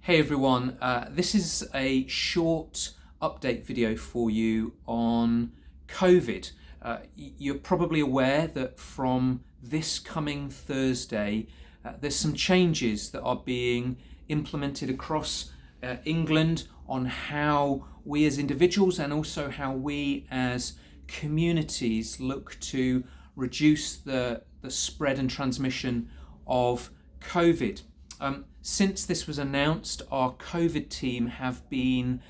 Hey everyone, this is a short update video for you on COVID. You're probably aware that from this coming Thursday, there's some changes that are being implemented across England on how we as individuals and also how we as communities look to reduce the spread and transmission of COVID. Since this was announced, our COVID team have been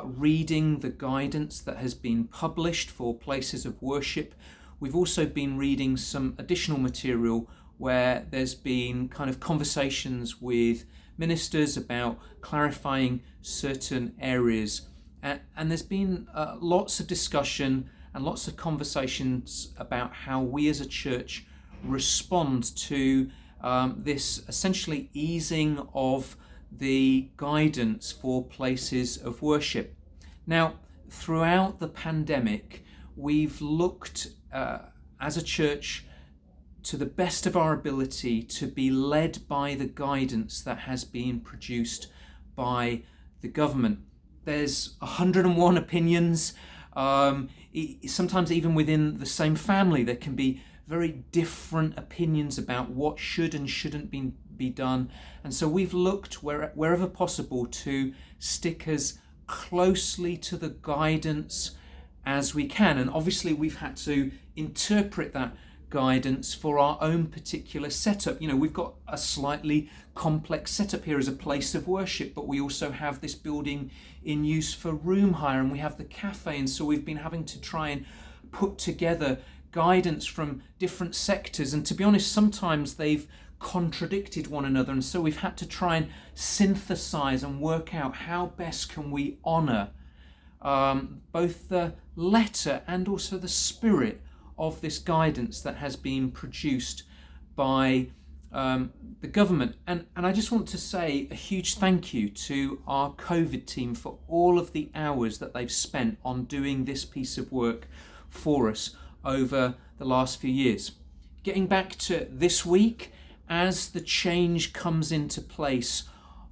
reading the guidance that has been published for places of worship. We've also been reading some additional material where there's been kind of conversations with ministers about clarifying certain areas. And there's been lots of discussion and lots of conversations about how we as a church respond to this essentially easing of the guidance for places of worship. Now, throughout the pandemic, we've looked as a church to the best of our ability to be led by the guidance that has been produced by the government. There's 101 opinions. Sometimes even within the same family, there can be very different opinions about what should and shouldn't be done. And so we've looked wherever possible to stick as closely to the guidance as we can. And obviously we've had to interpret that guidance for our own particular setup. You know, we've got a slightly complex setup here as a place of worship, but we also have this building in use for room hire, and we have the cafe. And so we've been having to try and put together guidance from different sectors, and to be honest, sometimes they've contradicted one another, and so we've had to try and synthesize and work out how best can we honor both the letter and also the spirit of this guidance that has been produced by the government. And I just want to say a huge thank you to our COVID team for all of the hours that they've spent on doing this piece of work for us over the last few years. Getting back to this week, as the change comes into place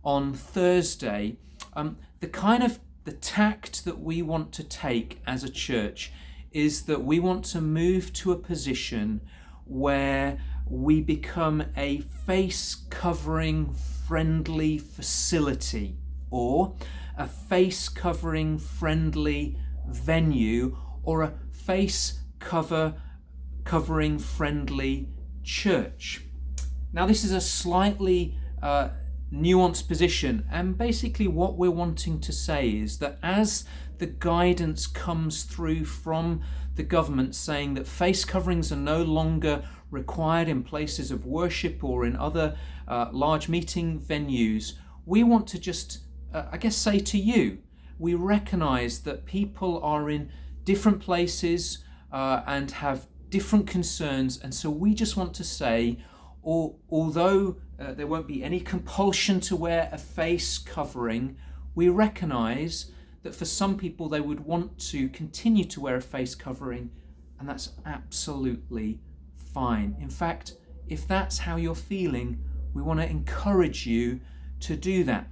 on Thursday, the tact that we want to take as a church is that we want to move to a position where we become a face covering friendly facility, or a face covering friendly venue, or a face covering friendly church. Now, this is a slightly nuanced position, and basically what we're wanting to say is that as the guidance comes through from the government saying that face coverings are no longer required in places of worship or in other large meeting venues, we want to just say to you, we recognize that people are in different places and have different concerns, and so we just want to say, although there won't be any compulsion to wear a face covering, we recognise that for some people they would want to continue to wear a face covering, and that's absolutely fine. In fact, if that's how you're feeling, we want to encourage you to do that.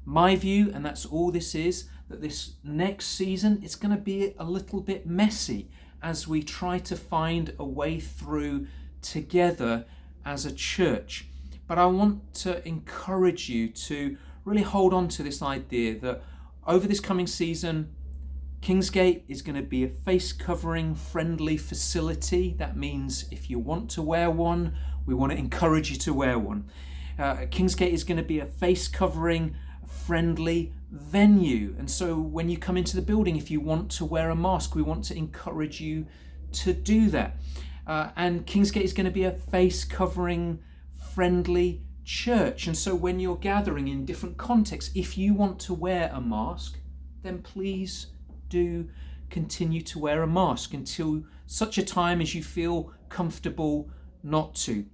My view, and that's all this is, that this next season it's going to be a little bit messy as we try to find a way through together as a church. But I want to encourage you to really hold on to this idea that over this coming season, Kingsgate is going to be a face covering friendly facility. That means if you want to wear one, we want to encourage you to wear one. Kingsgate is going to be a face covering friendly venue, and so when you come into the building, if you want to wear a mask, we want to encourage you to do that. And Kingsgate is going to be a face covering friendly church, and so when you're gathering in different contexts, if you want to wear a mask, then please do continue to wear a mask until such a time as you feel comfortable not to.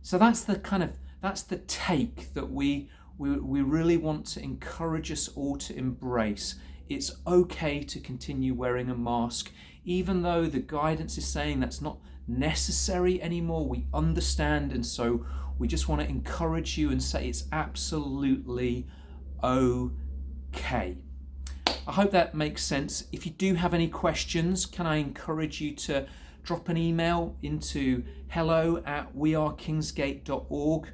So that's the take that we really want to encourage us all to embrace. It's okay to continue wearing a mask, even though the guidance is saying that's not necessary anymore. We understand, and so we just want to encourage you and say it's absolutely okay. I hope that makes sense. If you do have any questions, can I encourage you to drop an email into hello@wearekingsgate.org,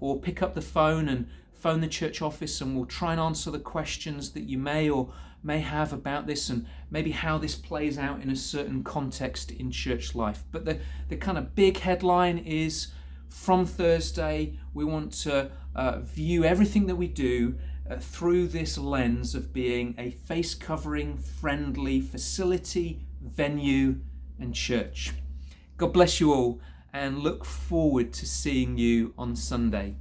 or pick up the phone and phone the church office, and we'll try and answer the questions that you may or may have about this, and maybe how this plays out in a certain context in church life. But the kind of big headline is, from Thursday, we want to view everything that we do through this lens of being a face-covering, friendly facility, venue and church. God bless you all, and look forward to seeing you on Sunday.